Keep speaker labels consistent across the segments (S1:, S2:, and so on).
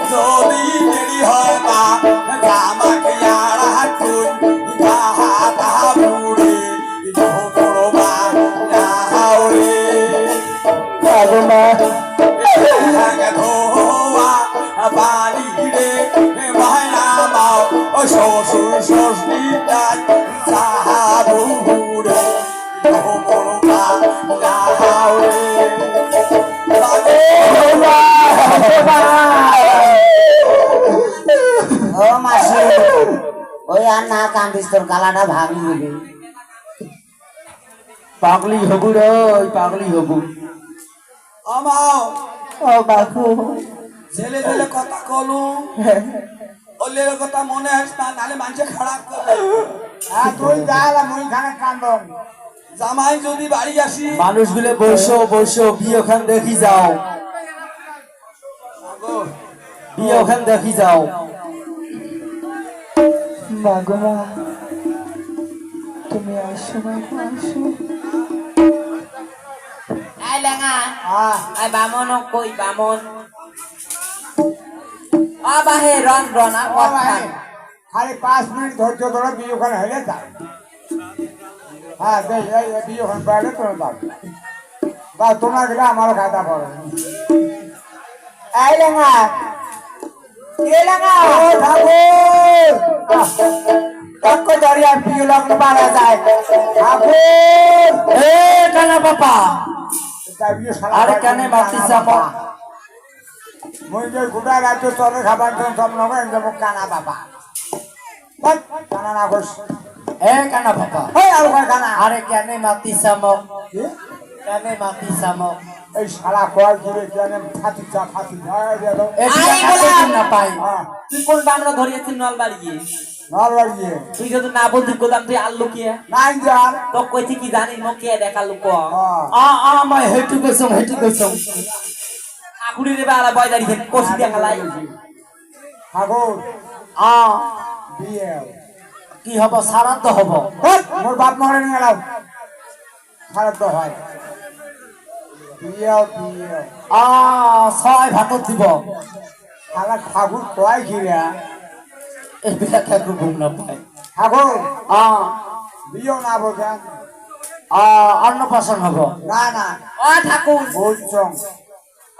S1: যদি দেরি হয় মা আমাকে আর ষষ্ঠীটাই সাহাবুরে ভোমরবা গাহাওরে
S2: ও মাসি ওই আর না কান্দিস তোর গালাটা ভাঙি দিবি
S3: পাগলি হবু রে পাগলি হবু
S1: আমাও
S3: ও বাবু
S1: ছেলে ছেলে কথা কলু ওলের কথা মনে হয় না নালে মানুষে খারাপ করে
S2: তুই যা মুই খানে কান্দন
S1: জামাই যদি বাড়ি আসি
S3: মানুষগুলো বসো বসো বিয়ে ওখান দেখি যাও বিয়ে ওখান দেখি যাও
S4: মাগমা তুমি আসো বাবা আসো
S2: আই লেঙা আই বামন কই বামন আবাহে রন রনা কথা
S5: খালি 5 মিনিট ধৈর্য ধরে বিয়ে ওখানে হলে যা হ্যাঁ দেখ এই বিয়ে ওখানে পাইলে তোমার বাপ বা তোমার গেলে আমারও খাতা পড়ে
S2: আই লেঙা কে লেঙা
S5: ও ঠাকুর
S2: তক্ক দরিয়া বিয়ে লগ্ন পারা যায়
S5: ঠাকুর
S3: এ কানা বাবা
S5: তাই বিয়ে শালা
S3: আরে কানে মাতি যাবো
S5: মই যে গোটা রাজ্য চলে খাবার জন্য সব নয় যাবো কানা বাবা বাট কানা না কইস
S3: এ কানা বাবা
S5: এই আর কয় কানা
S3: আরে কানে মাতি যাবো কানে মাতি যাবো
S5: এই শালা কয় দিবে কেন ফাটি যা এই দাও
S3: এ বিয়া কাছে না পাই
S5: হ্যাঁ
S6: তুই কোন বামরা ধরিয়েছিস নলবাড়ি গিয়ে
S5: নল বাড়িয়ে
S6: তুই যদি না বলতি গোদাম তুই আল্লু কে
S5: নাই যার
S6: তো কইছি কি জানিস মো কে দেখা লুক
S3: আ মই হেটু কইছম
S6: ঠাকুরের রে বালা বয় দাঁড়িয়ে কষি দেখা লাই
S5: ঠাকুর
S3: আ
S5: বিয়ে
S3: কি হব সারান্ত হব
S5: মোর বাপ মরে নিয়ে গেলাম খারাপ তো হয় বিয়ে বিয়ে
S3: আ ছয় ভাত দিব
S5: শালা ঠাকুর কয় ঘিরা
S3: এই বিয়া কাকু ঘুম না পায়
S5: ঠাকুর
S3: আ
S5: বিয়ে না বোঝেন
S3: অন্নপ্রাশন হব
S5: না না
S6: ও ঠাকুর
S5: বলছং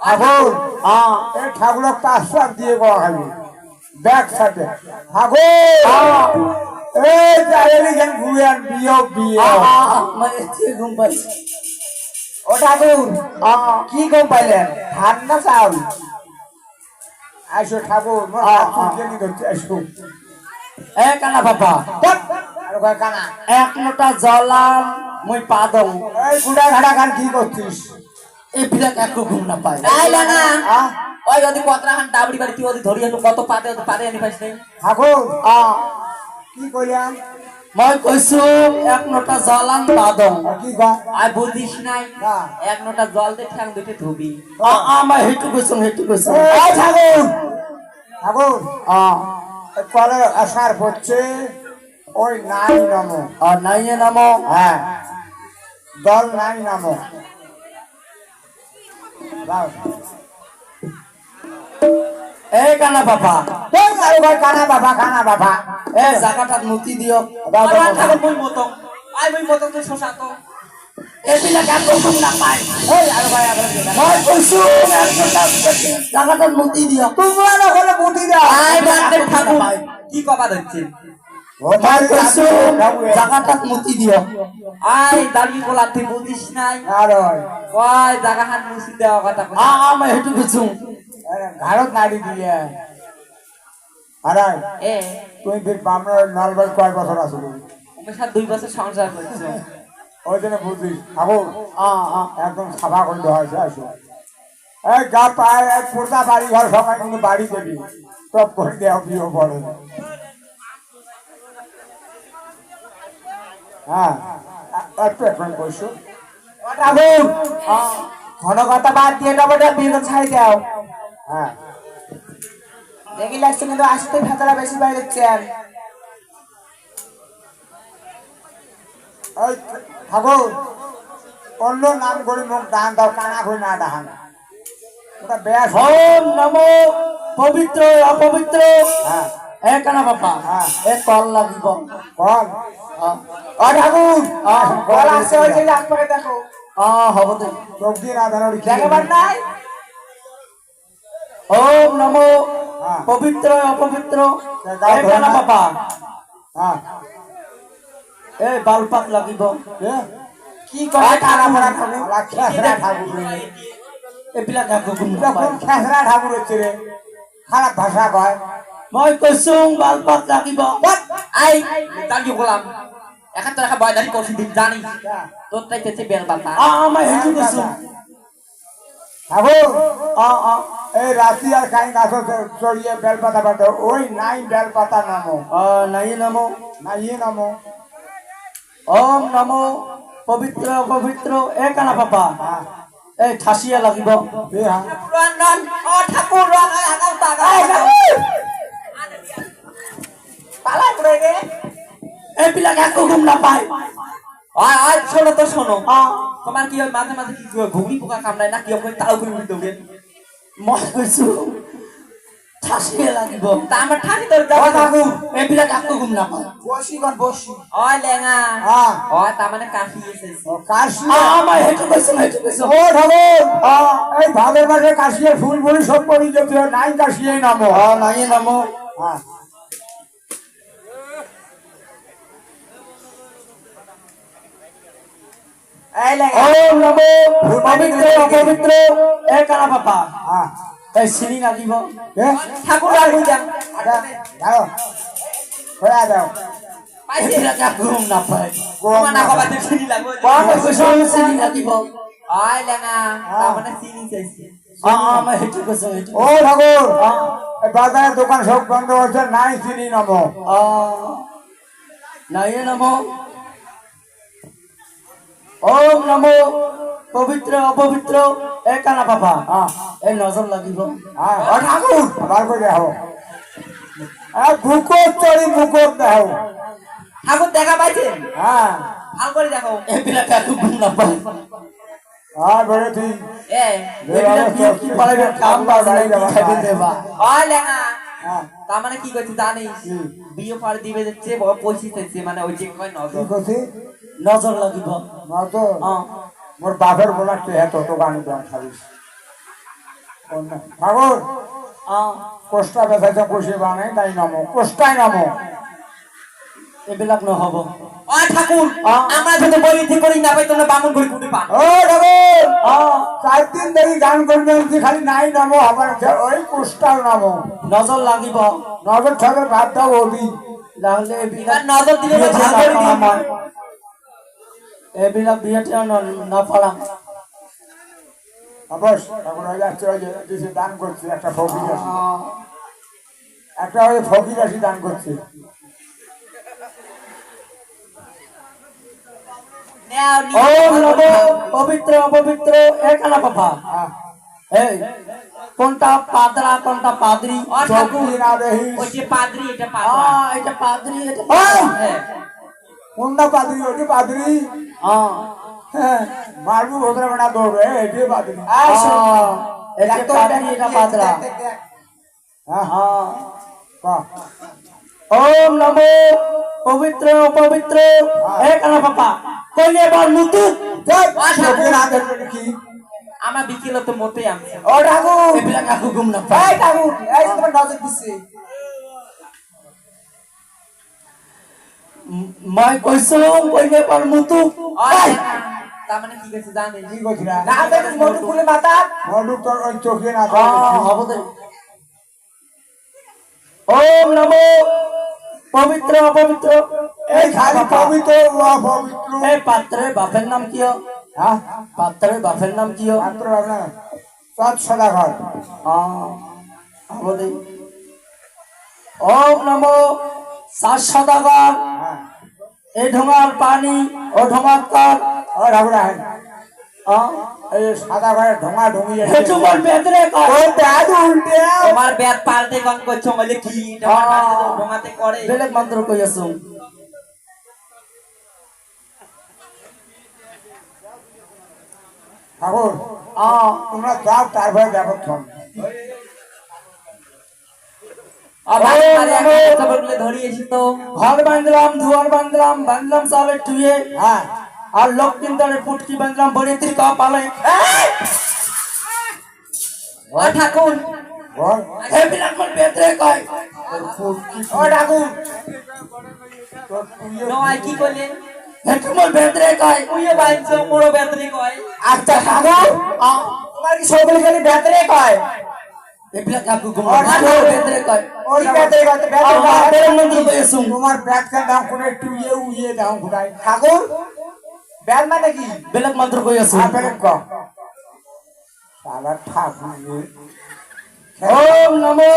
S5: ঠাকুর এই ঠাকুরের পাঁচটার দিয়ে পাওয়া খাবি ব্যাগ সাথে ঠাকুর এই যাইলি যেন ঘুরে আন বিয়ে বিয়ে
S3: মানে ঘুম পাই
S5: ও ঠাকুর কি গম পাইলেন ঠান্ডা চাউল আসো ঠাকুর মোর হাত চুলকানি ধরছে আসো
S3: এ কানা বাবা
S5: আর কয় কানা
S3: এক লোটা জলাম মই পাদং
S5: এই বুড়া ঘাটা খান কি করছিস
S3: এই বিয়া কাকু ঘুম না পায়
S6: আই লাগা ওই যদি কতরা হান ডাবড়ি বাড়ি তুই ওদি ধরি আনো কত পাতে ওদি পাতে আনি পাইছ নাই
S5: ঠাকুর কি কইলাম
S3: মই কইছো এক লোটা জলাম পাদং
S5: কি কয়
S6: আই বুঝিস নাই
S5: না।
S6: এক নোটা জল দে ঠ্যাং দুটে ধুবি
S3: মই হেটু কইছম
S5: এই ঠাকুর ঠাকুর
S3: আ
S5: কলে আসার পড়ছে ওই নাই নামো
S3: নাইয়ে নামো
S5: হ্যাঁ দল নাই নামো যাও।
S3: এ কানা বাবা
S5: এই আর কয় কানা বাবা
S3: এ জায়গাটা মুতি দিও
S6: আর ঠাকুর মই মত আই মই মত তুই শশা তো
S3: এ বিয়া কাকু ঘুম না পায়
S5: এই আর কয়
S3: মই কইছো এক লোটা জায়গাটা মুতি দিও
S5: তোমরা না হলে মুটি দাও
S6: আই বান্দে ঠাকুর কি কবা দিচ্ছিস
S3: মই কইছো জায়গাটা মুতি দিও
S6: আই দাবি বলা তুই বুঝিস নাই
S5: আর
S6: ওই জায়গা হাত মুছি দেওয়া কথা কই
S3: মই হেটু কইছো
S5: ভারত নাড়ি দিয়ে আরে
S6: এ
S5: তুই ফির বামরা নলবাড়ি কয় বছর আসলো
S6: আমার সাথে 2 বছর সংসার করছিস
S5: ওই জন্য বুঝিস ঠাকুর
S3: আ
S5: একদম সাফা করে দেওয়া হয়েছে আসো এই গা পায় এক পোতা বাড়ি ঘর সবাই কিন্তু বাড়ি দেবি সব করে দেওয়া বিয়ে পড়ে হ্যাঁ একটু এখন বসো
S2: ঠাকুর ঘন কথা বাদ দিয়ে ডবলটা বিয়ে ছাড়ি দাও
S5: হ্যাঁ
S2: দেখি লাগছে কিন্তু আসতে ভেতরা বেশি বাইরেছেন
S5: এই ঠাকুর অন্য নাম করে মুখ ডান দাও কানা করে না ডান ওটা বেশ
S3: ওম নমো পবিত্র অপবিত্র
S5: হ্যাঁ
S3: এ কানা বাবা এ তল লাগিব
S5: কল
S2: ও ঠাকুর বল আছে ওই যে লাগ করে দেখো
S3: হ'ব দে
S5: চোখ দিয়ে না ধরো
S2: দেখাবার নাই ওম নমো
S5: হ্যাঁ।
S2: পবিত্র অপবিত্র
S5: গাও ধরে
S2: একানা
S5: না।
S2: বাবা
S5: হ্যাঁ
S2: এই বালপাত লাগিব
S5: এ
S2: কি কৰে ঠাকুৰ
S5: আলা খেসরা ঠাকুর
S2: এইবিলাক একো গুণ
S5: এটা কোন
S2: নাপায়
S5: খেসরা ঠাকুর হচ্ছে রে খারাপ ভাষা কয়
S2: মই কৈছো বালপাত লাগিব
S6: আই দাঁড়িয়ে বললাম এখন তো বয় দাঁড়িয়ে করছি দিন জানি তোর তাই পেছে বেল পাতা
S2: মই সেইটো কৈছো
S5: ঠাকুর এই রাতি আর কাই গাছ চড়িয়ে বেলপাতা পাতা ওই নাই বেলপাতা নামো
S2: নাই নমো
S5: নাই নামো
S2: ওম নমো পবিত্র অপবিত্র একানা বাবা
S5: হ্যাঁ
S2: এই ঠাসিয়া লাগিব
S5: এ হ্যাঁ
S6: রন ও ঠাকুর রন আগাও টাকা পালা পড়ে গে
S2: এইবিলাক একো গুণ নাপায়
S6: আয় শোনো তো শোনো তোমার কি হয় মাঝে মাঝে কি ঘুগনি পোকা কামড়ায় না কি হবে তাও করে উঠে দৌড়ে
S2: মই কৈছো ঠাসিয়া লাগিব
S6: তা আমার ঠাকি তোর
S2: এইবিলাক একো গুণ নাপায়
S5: বসিগন বসি
S6: ওই লেঙা
S5: হ্যাঁ
S6: ওই তার মানে কাশি এসেছে
S5: ও কাশি
S2: মই সেইটো কৈছো
S5: ও ঠাকুর এই ভাদের মাসে কাশিয়ে ফুল ফুল সব করি যেতে নাই কাশিয়ে নামো
S2: নাই নমো
S5: হ্যাঁ
S6: এই লেঙা
S2: ওম নমো পবিত্র অপবিত্র একানা বাবা
S5: হ্যাঁ
S2: এই চিনি লাগিব
S5: এ
S6: ঠাকুর আর বুঝা
S5: যাও হয়ে যাও
S6: পাইছে
S2: এইবিলাক একো গুণ নাপায়
S6: তোমার না বাবা চিনি লাগবে
S2: মই কৈছো চিনি লাগিব
S6: ওই লেঙা তার মানে চিনি চাইছে
S2: মই সেইটো কৈছো সেইটো
S5: ও ঠাকুর এই বাজারের দোকান সব বন্ধ হচ্ছে নাই চিনি নামো
S2: নাই নমো ওম নমো পবিত্র অপবিত্র একানা বাবা এই নজর লাগিব
S5: হ্যাঁ ও ঠাকুর বার করে দেখো বুকর চড়ি বুকর দেখো
S6: ঠাকুর দেখা পাইছে
S5: হ্যাঁ
S6: ভাল করে দেখো
S2: এইবিলাক একো গুণ নাপায়
S5: আর বলে তুই
S6: এ
S2: এইবিলাক কি পালে কাম বাজারে খাইবে দেবা
S6: ওই লেঙা
S5: হ্যাঁ
S6: তার মানে কি করছিস জানিস বিয়ে পার দিবে যাচ্ছে বড় পয়সা চাইছে মানে ওই যে কয়
S5: কি
S6: নজর
S5: করছি
S2: নজর লাগিব
S5: না তো মোর বাপের বলার এত দোকানে দাম খাবিস ঠাকুর কোষ্টা বেচাইছে বসে বানাই তাই নামো কোষ্টাই নামো
S2: এইবিলাক নহব
S6: ওই ঠাকুর আমরা যদি বলি ঠিক করি না পাই তোমরা বামুন করে কুটি পান
S5: ও ঠাকুর 4 দিন ধরে গান করবে খালি নাই নামো আবার ওই কোষ্টাল নামো
S2: নজর লাগিব
S5: নজর ঠাকুর ভাত দাও ওদি
S2: তাহলে
S6: এবার নজর দিলে তো ভাগ করে দিই
S2: এইবিলাক বিয়েতে নাপালাম
S5: অবশ ঠাকুর হয়ে যাচ্ছে ওই যে দিছে দান করছে একটা ফকির আসি একটা ওই ফকির আসি দান করছে
S6: নাও
S2: ওম নমো পবিত্র অপবিত্র একানা বাবা
S5: হ্যাঁ
S2: এই কোনটা পাদরা কোনটা পাদ্রি
S6: ও ঠাকুর
S5: চোখটি না দেখিস
S6: ওই যে পাদ্রি এটা পাদ্রা
S2: এটা পাদ্রি এটা
S6: হ্যাঁ
S5: কোনটা পাদ্রি ওটি পাদ্রি হ্যাঁ মারবু ভদ্র বেটা দৌড়ে এটি পাদ্রি
S2: এটা পাদ্রি এটা পাদরা
S5: হ্যাঁ বাহ
S2: ওম নমো পবিত্র অপবিত্র একানা বাবা কইলে বল মুতু
S5: চোখের আগে কি
S6: আমার বিকেল তো মতেই আমছে
S5: ও ঠাকুর
S2: এইবিলাক একো গুম নাপায়
S5: ঠাকুর এই তোমার নজর দিচ্ছে
S2: মই কৈছো কইলে বল মুতু
S6: ওই তার মানে কি করছিস জানিস
S5: কি করছিস
S6: না দেখছিস মধু ফুলে মাথা
S5: মধু তোর ওই চোখে না
S2: হব দে ওম নমো পবিত্র অপবিত্র
S5: এই খালি পবিত্র অপবিত্র
S2: এই পাত্রের বাপের নাম কি
S5: হ্যাঁ
S2: পাত্রের বাপের নাম কি
S5: মাত্র আপনার সৎ সদাঘর
S2: হব দে ওম নমো সাত সদাগর
S5: হ্যাঁ
S2: এই ঢোঙার পানি ও ঢোঙার তার
S5: ও ঠাকুর আহেন এই সাদা ঘরে ঢোঙা ঢুঙিয়ে
S2: হেটু বল বেদরে কর
S5: ও দাদু উল্টে
S6: তোমার ব্যাট পাল্টে গান করছো বলে কি ঢোঙাতে করে
S2: বেলেগ মন্ত্র কই আছো
S5: ঠাকুর তোমরা যাও তারপরে দেখো থম
S6: ধরিয়েছি তো
S2: ঘর বাঁধলাম দুয়ার বাঁধলাম সালে টুয়ে
S5: হ্যাঁ
S2: আর লোক কিনতারে পুটকি বাঁধলাম বড়ি ত্রিকা পালে
S6: ও ঠাকুর
S5: বল
S2: এইবিলাক মোৰ বেদৰে কয়
S5: ও ঠাকুর তোর তুইও
S6: নয় কি কইলেন
S2: সেইটো মোৰ বেদৰে কয়
S6: তুইও বাইছ মোরও বেদরি কয়
S5: আচ্ছা ঠাকুর তোমার কি সকলে খালি বেতরে কয়
S2: এইবিলাক কাকু গুম
S5: ও ঠাকুর
S2: বেদৰে কয়
S5: ওই বেতরে কয় বেতরে
S2: বেদৰে মন্দিৰ গৈ আছো
S5: তোমার ব্যাগটার দাম কোনে একটু ইয়ে দাম কোথায় ঠাকুর ব্যাগ মানে কি
S2: বেলেগ মন্ত্র গৈ আছো
S5: আপেল ক সালা ঠাকুর
S2: ওম নমো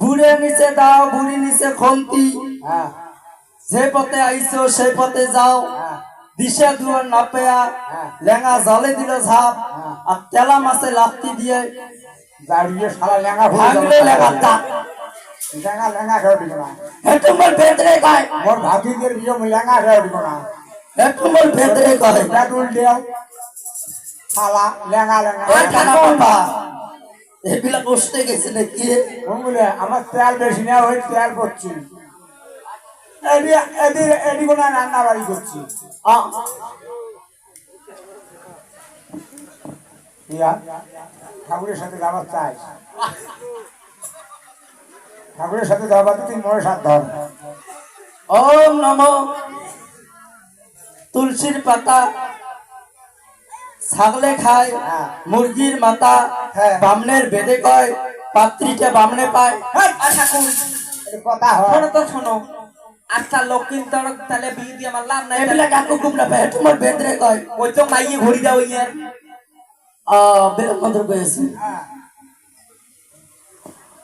S2: বুড়ে নিচে দাও বুড়ি নিচে খন্তি
S5: হ্যাঁ
S2: যে পথে আইছো সেই পথে যাও দিশা দুয়ার না পেয়া লেঙা জলে দিল ঝাপ আর তেলা মাছে লাফতি দিয়ে
S5: দাঁড়িয়ে সারা লেঙা
S2: ভাঙলে লেঙা দাঁত
S5: লেঙা লেঙা খেয়ে দিব না
S2: সেইটো মোর বেদরে কয়
S5: মোর ভাতিদের বিয়ে লেঙা খেয়ে দিব না
S2: সেইটো মোর বেদরে কয়
S5: পেট্রোল দেও সালা লেঙা লেঙা
S2: ওই কানা বাবা এইবিলাক বসতে গেছে নাকি
S5: বলে আমার তেল বেশি না ওই তেল করছি এদি কোনো রান্না বাড়ি করছি ইয়া ঠাকুরের সাথে যাবার চাই ঠাকুরের সাথে যাবার তুই মনে সাথ ধর
S2: ওম নমো তুলসীর পাতা ছাগলে খায় মুরগির মাথা বামনের বেদে কয় পাত্রীটা বামনে পায়
S5: কথা হয়
S6: শোনো তো শোনো আচ্ছা লক্ষ্মী তোর তাহলে বিয়ে দিয়ে আমার লাভ নাই
S2: এইবিলাক কাকু গুম না পায় তোমার বেদরে কয়
S6: ওই তো মাইয়ে ঘুরি দাও ইয়ার
S2: বেলেগ মন্ত্র গৈ আছো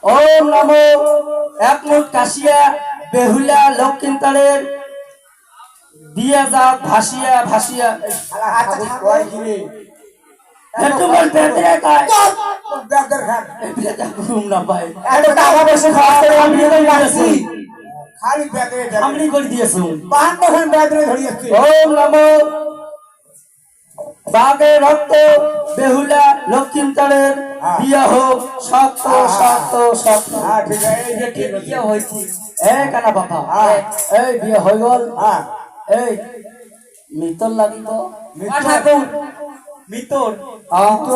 S2: ওম নমো এক মুঠ কাশিয়া বেহুলা লক্ষিণতারের দিয়া যাক ভাসিয়া ভাসিয়া
S5: ঠাকুর কয় কি রে
S2: সেইটো মোর বেদরে কয়
S5: ব্যাগের খান
S2: এইবিলাক কাকু গুম না পায়
S5: এত টাকা পয়সা খরচ করে আমি
S2: আমি লাগছি
S5: খালি ব্যাগের
S2: আমলি করে দিয়েছো
S5: 52 ব্যাগের ধরিয়েছি
S2: ওম নমো বাগে রক্ত বেহুলা লক্ষিণতারের বিয়া হোক শক্ত শক্ত শক্ত
S5: হ্যাঁ ঠিক আছে এই যে ঠিক আছে
S6: বিয়ে হয়েছে
S2: এ কানা বাবা এই বিয়া হৈ গল
S5: হ্যাঁ
S2: এই মিতর লাগিব
S6: ঠাকুর মিতর
S5: তো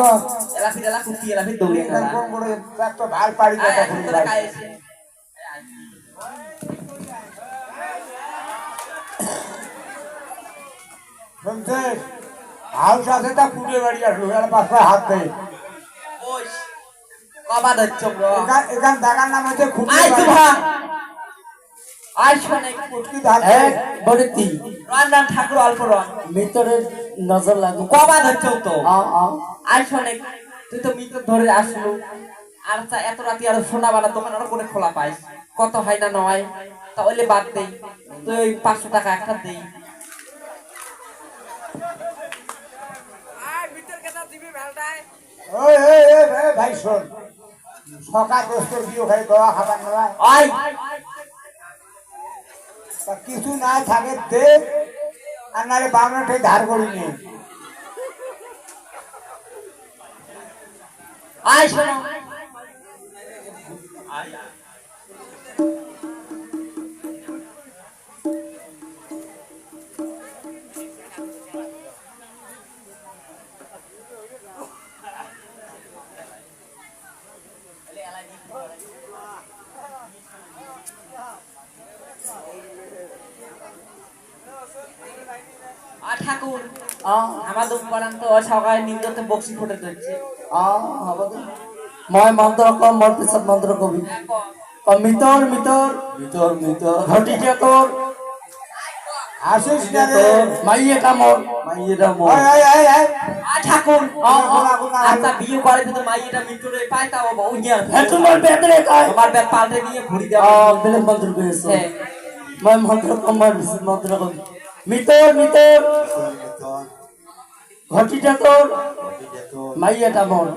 S6: এলাফি এলা কুটি এলাফি দৌড়ে
S5: কোন করে একটা ভাল পাড়ি কথা শুনি ভাই শুনছে হাউস আছে তা কুড়ে বাড়ি আসলো এর পাশে হাত দেয়
S6: কবা ধরছ
S5: এখান জায়গার নাম হচ্ছে খুঁটি
S6: আয়
S5: বাড়ি।
S6: তুভা আয় শোনে
S5: কুটকি ধার
S2: এক বড়তি
S6: রান্নান ঠাকুর অল্প রং
S2: মিতরের নজর লাগু
S6: কবা ধরছ তো
S2: আ
S6: আয় শোনে তুই তো মিতর ধরে আসলো আর তা এত রাতি আর সোনা বানা দোকান আর করে খোলা পাইস কত হয় না নয় তাহলে বাদ দেই তুই ওই 500 টাকা একটা দেই
S5: ওই ভাই শোন সকাল দোস্তর বিয়ে খাই দোয়া খাবার নয়
S6: আয়
S5: তা কিছু না থাকে দে আর নাহলে বামনাটাই ধার করি নি
S6: আয় শোনো ঠাকুর আমাদের পরান তো সকালে নিন্দতে বক্সি ফুটে ধরছে
S2: হ'ব দে মই মন্ত্র কম মোৰ পিছত মন্ত্র কবি মিতর মিতর মিতর মিতর ঘটিটা তোর
S5: আসিস না রে
S2: তোর মাইয়েটা মোর মাইয়েটা মোর
S6: ঠাকুর আচ্ছা বিয়ে করে তো মাইয়েটা মৃত্যুরে পায় তাও বউ জ্ঞান
S2: সেইটো মোর বেদরে কয়
S6: তোমার ব্যাগ পাল্টে নিয়ে ঘুরি দেওয়া
S2: বেলেগ মন্ত্র গৈ আছো
S6: হ্যাঁ।
S2: মই মন্ত্র কম মোৰ পিছত মন্ত্র কবি মিতর মিতর ঘটিটা তোর মাইয়েটা মোর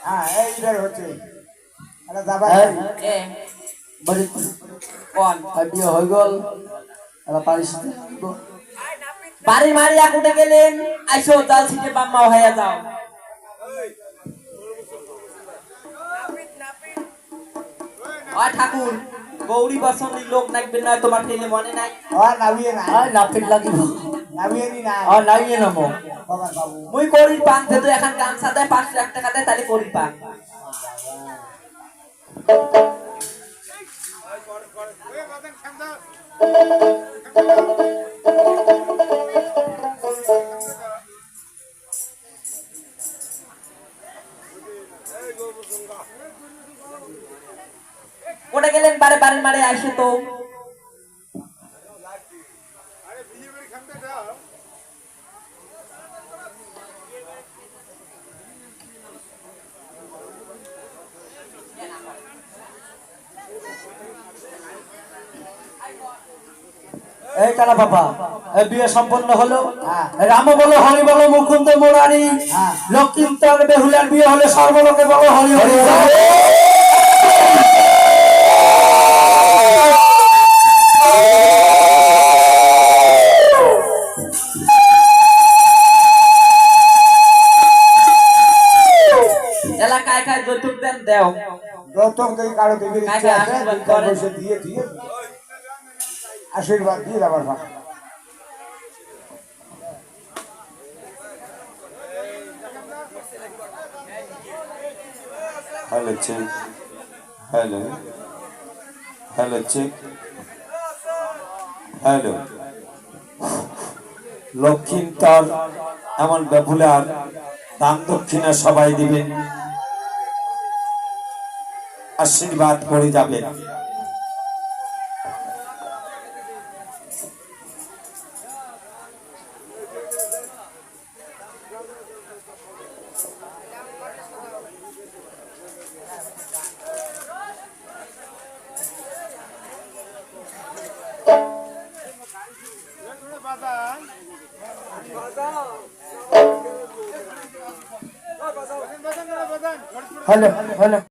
S5: হ্যাঁ এইবার হচ্ছে এটা যাবার
S2: এই
S6: এ
S2: বড়ি
S6: কোন
S2: বিয়ে হৈ গল এটা পারিস
S6: বাড়ি মারিয়া কুটে গেলেন আইসো জাল সিটে বাম্মা হইয়া যাও ঠাকুর গৌরী বসন্তি লোক নাকবে না তোমার ঠেলে মনে নাই
S5: নাবিয়ে না
S2: নাপিত লাগিব
S5: নামিয়ে নি না
S2: নামিয়ে নামো
S5: বাবা বাবু
S6: মুই করির পান দে তো এখন গামছা দেয় 500 টাকা দেয় তাহলে করির পান কোটা গেলেন বারে বারে মারে আসে তো
S2: এই কালা বাবা এই বিয়ে সম্পন্ন হলো রাম বলো হরি বলো মুকুন্দ মুরারি লক্ষ্মীন্তর বেহুলার বিয়ে হলে সর্বলোকে বলো হরি হরি
S6: এলাকায় কায় যৌতুক দেন দেও
S5: যৌতুক যদি কারো দিকে ইচ্ছে
S6: কাকা
S5: আছে
S6: আশীর্বাদ
S5: দুটো
S6: করেন।
S5: পয়সা দিয়ে দিয়ে আশীর্বাদ দিয়ে দেবার ভাগ
S7: Hello, check. Hello. Hello, check. Hello. লক্ষ্মীন্তর এমন বেহুলার দান দক্ষিণা সবাই দিবেন, আশীর্বাদ করে যাবেন।
S5: Hello hello